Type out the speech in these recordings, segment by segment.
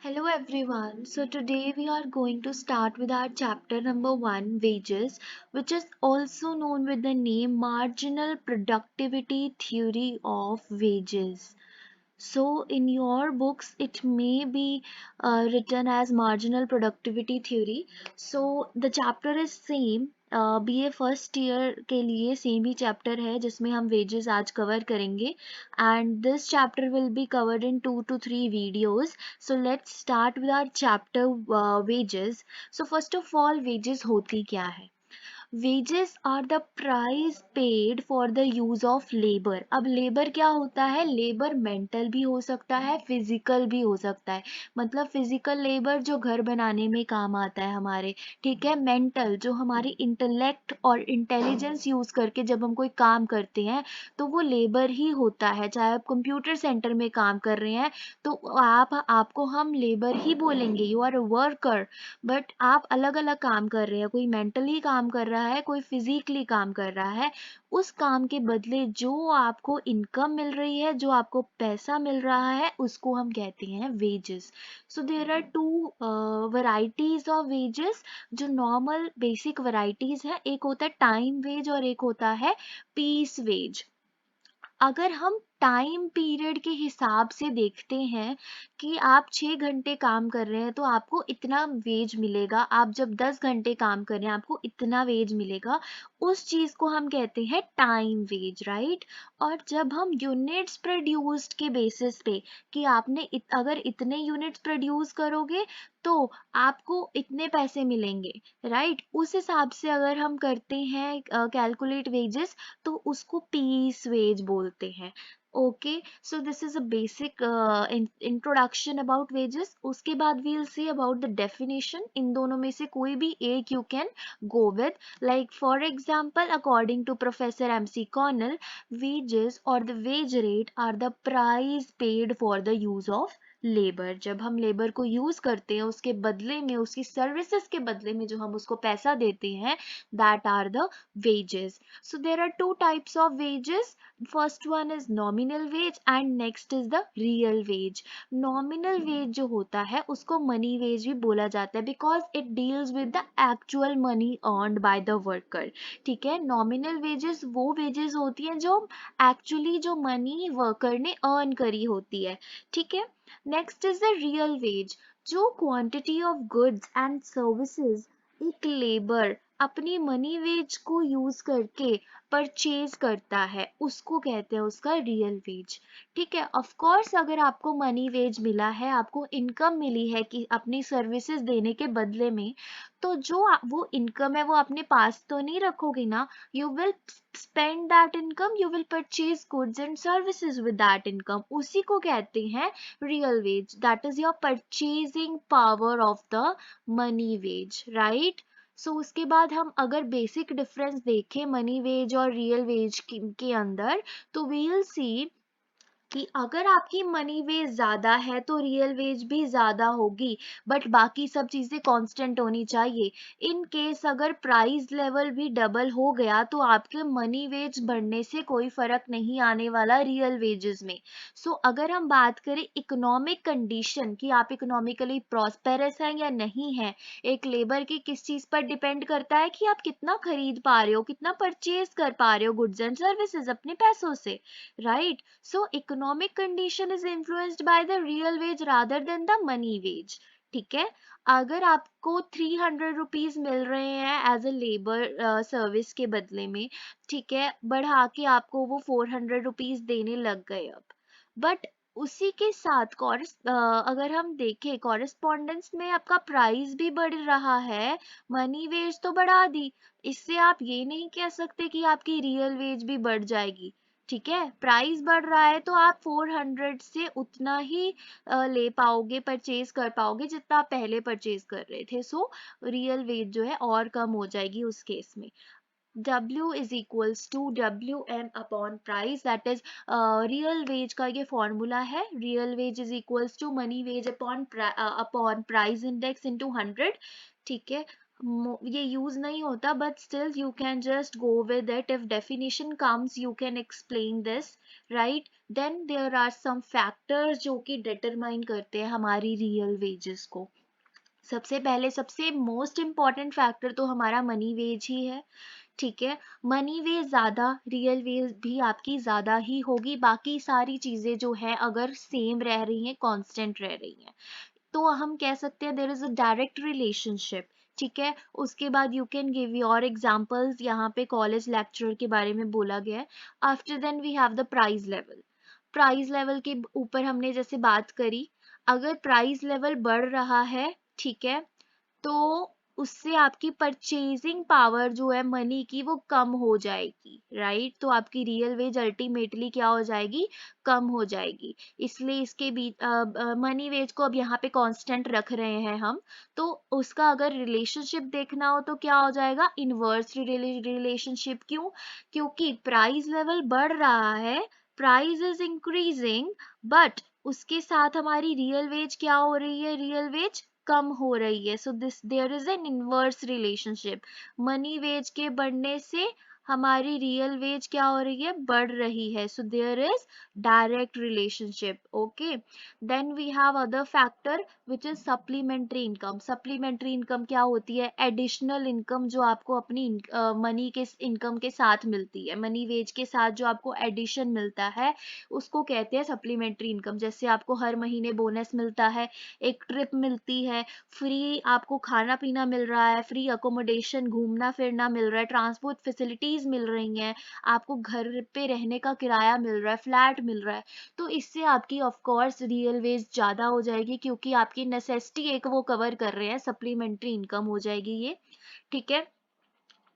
Hello everyone. So today we are going to start with our chapter number 1 wages, which is also known with the name marginal productivity theory of wages. So in your books it may be written as marginal productivity theory. So the chapter is same. BA first year के लिए same ही chapter है जिसमें हम wages आज cover करेंगे and this chapter will be covered in 2 to 3 videos. So let's start with our chapter wages. So first of all wages होती क्या है? wages are the price paid for the use of labor. अब labour क्या होता है? Labour mental भी हो सकता है, फिजिकल भी हो सकता है. मतलब फिजिकल लेबर जो घर बनाने में काम आता है हमारे, ठीक है. मेंटल जो हमारी इंटेलेक्ट और इंटेलिजेंस यूज करके जब हम कोई काम करते हैं तो वो लेबर ही होता है. चाहे आप कंप्यूटर सेंटर में काम कर रहे हैं तो आपको हम लेबर ही बोलेंगे. You are a worker. But आप अलग अलग काम कर रहे हैं, कोई मेंटली काम कर रहा है, कोई फिजिकली काम कर रहा है. उस काम के बदले जो आपको इनकम मिल रही है, जो आपको पैसा मिल रहा है, उसको हम कहते हैं wages. So there are two varieties of wages. जो नॉर्मल बेसिक वैरायटीज है, एक होता है टाइम वेज और एक होता है पीस वेज. अगर हम टाइम पीरियड के हिसाब से देखते हैं कि आप 6 घंटे काम कर रहे हैं तो आपको इतना वेज मिलेगा. आप जब 10 घंटे काम कर रहे हैं आपको इतना वेज मिलेगा. उस चीज को हम कहते हैं टाइम वेज, राइट. और जब हम यूनिट्स प्रोड्यूस्ड के बेसिस पे कि आपने अगर इतने यूनिट्स प्रोड्यूस करोगे तो आपको इतने पैसे मिलेंगे, राइट. उस हिसाब से अगर हम करते हैं कैलकुलेट वेजेस तो उसको पीस वेज बोलते हैं. Okay. So this is a basic introduction about wages. उसके बाद we will see about the definition. इन दोनों में से कोई भी एक you can go with. Like for example, according to professor McConnell, wages or the wage rate are the price paid for the use of labour. जब हम labour को यूज करते हैं उसके बदले में, उसकी सर्विसेज के बदले में जो हम उसको पैसा देते हैं, that are the wages. So there are two types of wages. First one is nominal wage and next is the real wage. Nominal wage जो होता है उसको money wage भी बोला जाता है because it deals with the actual money earned by the worker. ठीक है. nominal wages वो wages होती हैं जो actually जो money worker ने earn करी होती है. ठीक है. Next is the real wage. जो quantity of goods and services एक लेबर अपनी मनी वेज को यूज करके परचेज करता है उसको कहते हैं उसका रियल वेज. ठीक है. ऑफ कोर्स अगर आपको मनी वेज मिला है, आपको इनकम मिली है कि अपनी सर्विसेज देने के बदले में, तो जो वो इनकम है वो अपने पास तो नहीं रखोगे ना. You will spend that income, you will purchase goods and services with that income. उसी को कहते हैं real wage. That is your purchasing power of the money wage, right. सो उसके बाद हम अगर बेसिक डिफरेंस देखें मनी वेज और रियल वेज के अंदर, तो वी विल सी कि अगर आपकी मनी वेज ज्यादा है तो रियल वेज भी ज्यादा होगी. बट बाकी सब चीजें कांस्टेंट होनी चाहिए. इन केस अगर प्राइस लेवल भी डबल हो गया तो आपके मनी वेज बढ़ने से कोई फर्क नहीं आने वाला रियल वेजेस में. सो अगर हम बात करें इकोनॉमिक कंडीशन कि आप इकोनॉमिकली प्रॉस्पेरस हैं या नहीं है, एक लेबर की किस चीज पर डिपेंड करता है कि आप कितना खरीद पा रहे हो, कितना परचेज कर पा रहे हो गुड्स एंड सर्विसेज अपने पैसों से, right. So economic condition is influenced by the real wage rather than the money wage. ठीक है. अगर आपको 300 रुपीज मिल रहे हैं एज अ लेबर सर्विस के बदले में, ठीक है, बढ़ा के आपको वो 400 रुपीज देने लग गए अब. बट उसी के साथ अगर हम देखें कॉरेस्पॉन्डेंस में आपका प्राइस भी बढ़ रहा है, मनी वेज तो बढ़ा दी. इससे आप ये नहीं कह सकते कि आपकी रियल वेज भी बढ़ जाएगी. ठीक है. प्राइस बढ़ रहा है तो आप 400 से उतना ही ले पाओगे, परचेज कर पाओगे जितना आप पहले परचेज कर रहे थे. सो रियल वेज जो है और कम हो जाएगी उस केस में. W is equals to WM upon price, that is real wage का ये फॉर्मूला है. Real wage is equals to money wage upon price index into 100. ठीक है. ये यूज नहीं होता, but still you can just go with it. If definition comes you can explain this, right. Then there are some factors जो कि determine करते हैं हमारी रियल वेजेस को. सबसे पहले सबसे मोस्ट इम्पॉर्टेंट फैक्टर तो हमारा मनी वेज ही है. ठीक है, मनी वेज ज्यादा, रियल वेज भी आपकी ज्यादा ही होगी. बाकी सारी चीजें जो है अगर सेम रह रही हैं, कांस्टेंट रह रही हैं, तो हम कह सकते हैं there is a direct relationship. ठीक है, उसके बाद you can give your examples. यहाँ पे कॉलेज लेक्चरर के बारे में बोला गया है. After then we have the price level. Price level के ऊपर हमने जैसे बात करी, अगर प्राइस लेवल बढ़ रहा है, ठीक है, तो उससे आपकी परचेजिंग पावर जो है मनी की वो कम हो जाएगी, राइट. तो आपकी रियल वेज अल्टीमेटली क्या हो जाएगी, कम हो जाएगी. इसलिए इसके बीच मनी वेज को अब यहाँ पे कांस्टेंट रख रहे हैं हम. तो उसका अगर रिलेशनशिप देखना हो तो क्या हो जाएगा, इनवर्स रिलेशनशिप. क्यों? क्योंकि प्राइस लेवल बढ़ रहा है, प्राइस इज इंक्रीजिंग, बट उसके साथ हमारी रियल वेज क्या हो रही है, रियल वेज कम हो रही है. So this there is an inverse relationship. Money wage के बढ़ने से हमारी रियल वेज क्या हो रही है, बढ़ रही है. So there is direct relationship. Okay, then we have other factor which is supplementary income. Supplementary income क्या होती है, एडिशनल इनकम जो आपको अपनी मनी के इनकम के साथ मिलती है, मनी वेज के साथ जो आपको एडिशन मिलता है उसको कहते हैं सप्लीमेंट्री इनकम. जैसे आपको हर महीने बोनस मिलता है, एक ट्रिप मिलती है, फ्री आपको खाना पीना मिल रहा है, फ्री अकोमोडेशन घूमना फिरना मिल रहा है, ट्रांसपोर्ट फैसिलिटीज मिल रही हैं, आपको घर पे रहने का किराया मिल रहा है, फ्लैट मिल रहा है. तो इससे आपकी ऑफ कोर्स रियल वेज ज्यादा हो जाएगी, क्योंकि आपकी नेसेसिटी एक वो कवर कर रहे हैं, सप्लीमेंट्री इनकम हो जाएगी ये. ठीक है,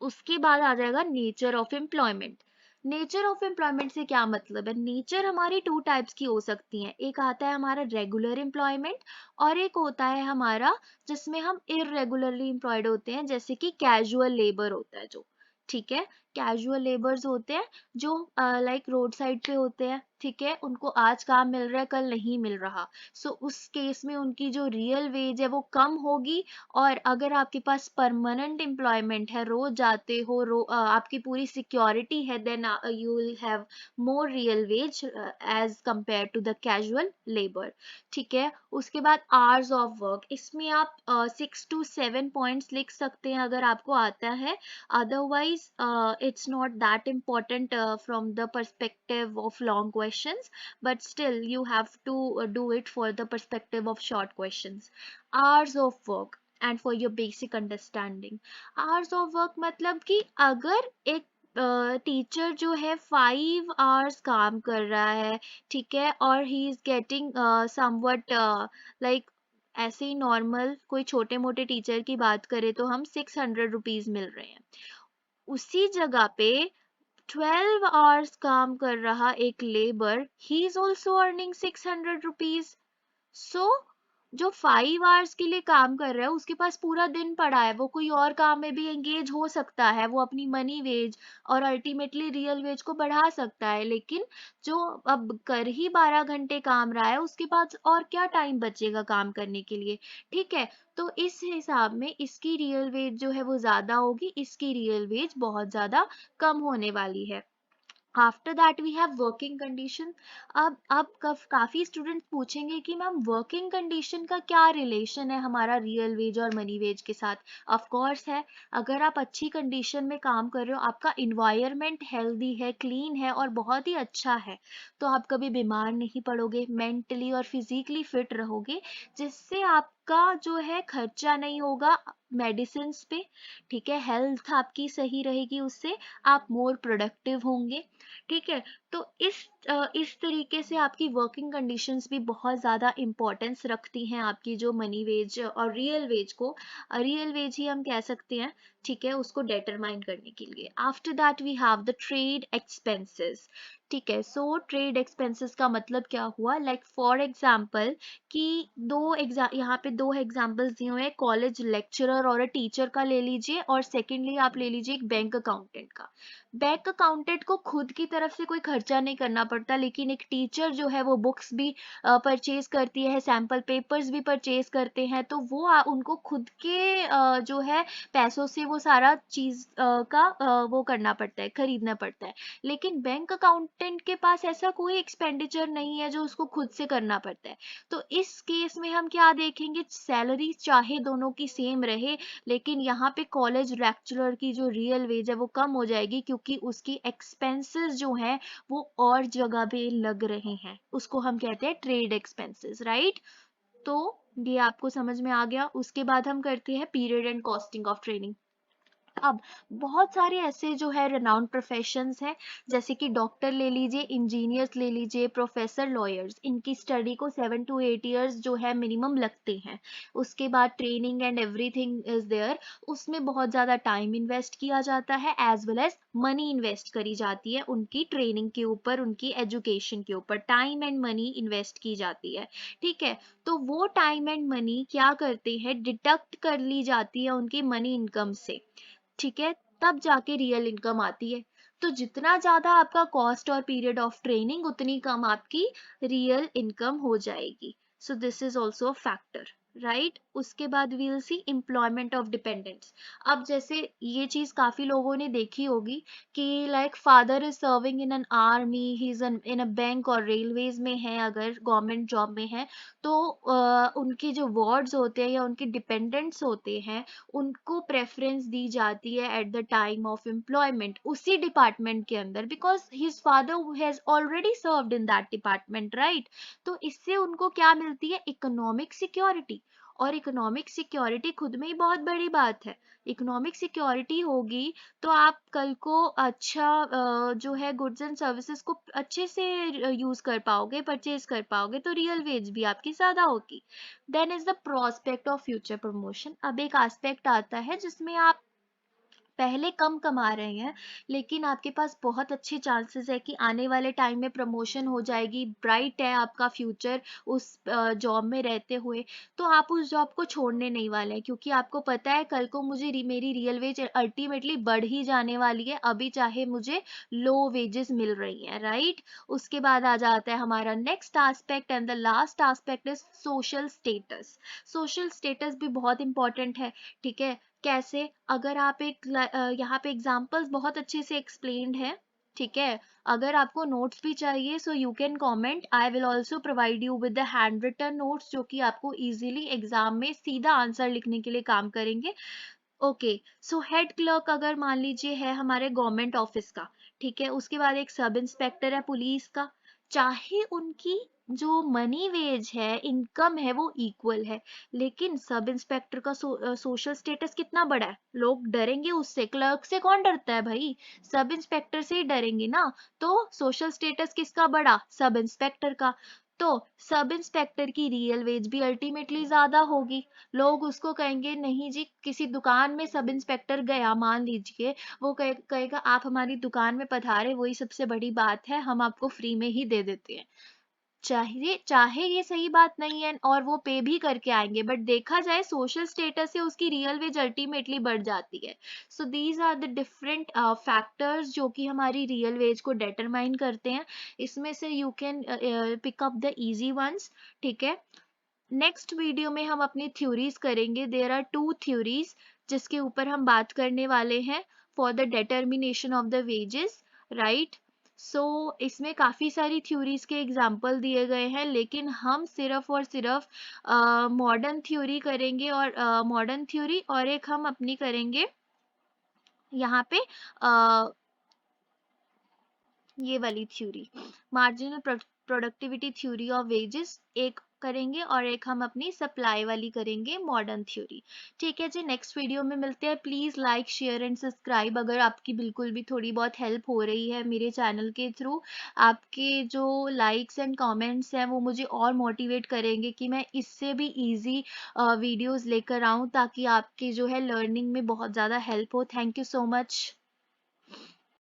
उसके बाद आ जाएगा nature of employment. Nature of employment से क्या मतलब है, नेचर हमारी टू टाइप्स की हो सकती है. एक आता है हमारा रेगुलर एम्प्लॉयमेंट, और एक होता है हमारा जिसमें हम इरेगुलरली एम्प्लॉयड होते हैं, जैसे कि कैजुअल लेबर होता है जो. ठीक है, कैजुअल लेबर्स होते हैं जो लाइक रोड साइड पे होते हैं. ठीक है, उनको आज काम मिल रहा है, कल नहीं मिल रहा. सो उस केस में उनकी जो रियल वेज है वो कम होगी. और अगर आपके पास परमानेंट एम्प्लॉयमेंट है, रोज जाते हो, आपकी पूरी सिक्योरिटी है, then you will have more real wage as compare to the casual labour. ठीक है, उसके बाद आवर्स ऑफ वर्क. इसमें आप 6 to 7 पॉइंट्स लिख सकते हैं अगर आपको आता है. Otherwise it's not that important from the perspective of long questions, but still you have to do it for the perspective of short questions. Hours of work and for your basic understanding. Hours of work मतलब कि अगर एक teacher जो है 5 hours काम कर रहा है, ठीक है, और he is getting somewhat like, ऐसे ही नॉर्मल कोई छोटे मोटे टीचर की बात करें तो हम 600 रुपीज मिल रहे हैं. उसी जगह पे 12 hours काम कर रहा एक labour, he is also earning 600 rupees. So जो 5 hours के लिए काम कर रहा है उसके पास पूरा दिन पड़ा है, वो कोई और काम में भी एंगेज हो सकता है, वो अपनी मनी वेज और अल्टीमेटली रियल वेज को बढ़ा सकता है. लेकिन जो अब कर ही 12 घंटे काम रहा है उसके पास और क्या टाइम बचेगा काम करने के लिए. ठीक है, तो इस हिसाब में इसकी रियल वेज जो है वो ज्यादा होगी, इसकी रियल वेज बहुत ज्यादा कम होने वाली है. After that we have working condition. अब काफी स्टूडेंट्स पूछेंगे कि मैम वर्किंग कंडीशन का क्या रिलेशन है हमारा रियल वेज और मनी वेज के साथ. ऑफ कोर्स है. अगर आप अच्छी कंडीशन में काम कर रहे हो, आपका इन्वायरमेंट हेल्दी है, क्लीन है और बहुत ही अच्छा है, तो आप कभी बीमार नहीं पड़ोगे, मेंटली और फिजिकली फिट रहोगे, जिससे आपका जो है खर्चा नहीं होगा मेडिसिन पे. ठीक है, हेल्थ आपकी सही रहेगी, उससे आप मोर प्रोडक्टिव होंगे. ठीक है, तो इस तरीके से आपकी वर्किंग कंडीशंस भी बहुत ज़्यादा इम्पोर्टेंस रखती हैं आपकी जो मनी वेज और रियल वेज को. रियल वेज ही हम कह सकते हैं ठीक है, उसको डिटरमाइन करने के लिए। After that we have the trade expenses. ठीक है, सो ट्रेड एक्सपेंसेस का मतलब क्या हुआ, लाइक फॉर एग्जाम्पल कि यहाँ पे दो एग्जाम्पल्स दिए हुए हैं, कॉलेज लेक्चरर और टीचर का ले लीजिए, और सेकेंडली आप ले लीजिए एक बैंक अकाउंटेंट का। बैंक अकाउंटेंट को खुद की तरफ से कोई खर्चा नहीं करना पड़ता, लेकिन एक टीचर जो है वो बुक्स भी परचेज करती है, सैम्पल पेपर्स भी परचेज करते हैं, तो वो उनको खुद के जो है पैसों से वो सारा चीज का वो करना पड़ता है, खरीदना पड़ता है। लेकिन बैंक अकाउंटेंट के पास ऐसा कोई एक्सपेंडिचर नहीं है जो उसको खुद से करना पड़ता है। तो इस केस में हम क्या देखेंगे, सैलरी चाहे दोनों की सेम रहे, लेकिन यहाँ पे कॉलेज लेक्चरर की जो रियल वेज है वो कम हो जाएगी, क्योंकि उसकी एक्सपेंसेस जो है वो और जगह पे लग रहे हैं, उसको हम कहते हैं ट्रेड एक्सपेंसेस, राइट। तो ये आपको समझ में आ गया। उसके बाद हम करते हैं period and costing of training. अब बहुत सारे ऐसे जो है रिनाउंड प्रोफेशंस हैं, जैसे कि डॉक्टर ले लीजिए, इंजीनियर्स ले लीजिए, प्रोफेसर, लॉयर्स, इनकी स्टडी को 7 to 8 years जो है मिनिमम लगते हैं। उसके बाद training and everything is there, उसमें बहुत ज़्यादा टाइम इन्वेस्ट किया जाता है, as well as money invest करी जाती है उनकी ट्रेनिंग के ऊपर, उनकी एजुकेशन के ऊपर टाइम एंड मनी इन्वेस्ट की जाती है। ठीक है, तो वो टाइम एंड मनी क्या करते हैं, डिडक्ट कर ली जाती है उनकी मनी इनकम से। ठीक है, तब जाके रियल इनकम आती है। तो जितना ज्यादा आपका कॉस्ट और पीरियड ऑफ ट्रेनिंग, उतनी कम आपकी रियल इनकम हो जाएगी। So this is also a factor, right. उसके बाद we'll see employment of dependents. अब जैसे ये चीज काफी लोगों ने देखी होगी कि like father is serving in an army, he is in a bank और रेलवेज में है, अगर गवर्नमेंट जॉब में है, तो उनके जो वार्ड्स होते हैं या उनके डिपेंडेंट्स होते हैं, उनको प्रेफरेंस दी जाती है at the time of employment उसी डिपार्टमेंट के अंदर, because his father has already served in that department, right. तो इससे उनको क्या मिलती है, इकोनॉमिक सिक्योरिटी। और इकोनॉमिक सिक्योरिटी खुद में ही बहुत बड़ी बात है। इकोनॉमिक सिक्योरिटी होगी तो आप कल को अच्छा जो है गुड्स एंड सर्विसेज को अच्छे से यूज कर पाओगे, परचेज कर पाओगे, तो रियल वेज भी आपकी ज्यादा होगी। Then is the prospect of future promotion. अब एक एस्पेक्ट आता है जिसमें आप पहले कम कमा रहे हैं, लेकिन आपके पास बहुत अच्छे चांसेस है कि आने वाले टाइम में प्रमोशन हो जाएगी, ब्राइट है आपका फ्यूचर उस जॉब में रहते हुए, तो आप उस जॉब को छोड़ने नहीं वाले हैं, क्योंकि आपको पता है कल को मुझे मेरी रियल वेज अल्टीमेटली बढ़ ही जाने वाली है, अभी चाहे मुझे लो वेजेस मिल रही हैं, राइट। उसके बाद आ जाता है हमारा next aspect and the last aspect is social status. Social status भी बहुत इंपॉर्टेंट है। ठीक है, कैसे, अगर आप यहाँ पे एग्जांपल्स बहुत अच्छे से एक्सप्लेन्ड है। ठीक है, अगर आपको नोट्स भी चाहिए so you can comment, I will also provide you with the hand written notes, जो कि आपको इजीली एग्जाम में सीधा आंसर लिखने के लिए काम करेंगे। ओके, सो हेड क्लर्क अगर मान लीजिए है हमारे गवर्नमेंट ऑफिस का, ठीक है, उसके बाद एक सब इंस्पेक्टर है पुलिस का, चाहे उनकी जो मनी वेज है, इनकम है, वो इक्वल है, लेकिन सब इंस्पेक्टर का सोशल स्टेटस कितना बड़ा है, लोग डरेंगे उससे, क्लर्क से कौन डरता है भाई, सब इंस्पेक्टर से ही डरेंगे ना। तो सोशल स्टेटस किसका बड़ा, सब इंस्पेक्टर का। तो सब इंस्पेक्टर की रियल वेज भी अल्टीमेटली ज्यादा होगी। लोग उसको कहेंगे नहीं जी, किसी दुकान में सब इंस्पेक्टर गया मान लीजिए, वो कहेगा आप हमारी दुकान में पधारे वही सबसे बड़ी बात है, हम आपको फ्री में ही दे देते हैं। चाहे चाहे ये सही बात नहीं है और वो पे भी करके आएंगे, बट देखा जाए सोशल स्टेटस से उसकी रियल वेज अल्टीमेटली बढ़ जाती है। So these are the different factors जो कि हमारी रियल वेज को डिटरमाइन करते हैं। इसमें से you can pick up the easy ones. ठीक है, नेक्स्ट वीडियो में हम अपनी थ्योरीज करेंगे। देयर आर 2 थ्योरीज जिसके ऊपर हम बात करने वाले हैं for the determination of the wages, right. So इसमें काफी सारी थ्योरीज के एग्जाम्पल दिए गए हैं, लेकिन हम सिर्फ और सिर्फ मॉडर्न थ्योरी करेंगे, और मॉडर्न थ्योरी और एक हम अपनी करेंगे यहाँ पे ये वाली theory, marginal productivity theory of wages, एक करेंगे और एक हम अपनी सप्लाई वाली करेंगे मॉडर्न थ्योरी। ठीक है जी, नेक्स्ट वीडियो में मिलते हैं। Please like share and subscribe अगर आपकी बिल्कुल भी थोड़ी बहुत हेल्प हो रही है मेरे चैनल के थ्रू। आपके जो लाइक्स एंड कमेंट्स हैं वो मुझे और मोटिवेट करेंगे कि मैं इससे भी इजी वीडियोस लेकर आऊँ ताकि आपकी जो है लर्निंग में बहुत ज़्यादा हेल्प हो। Thank you so much.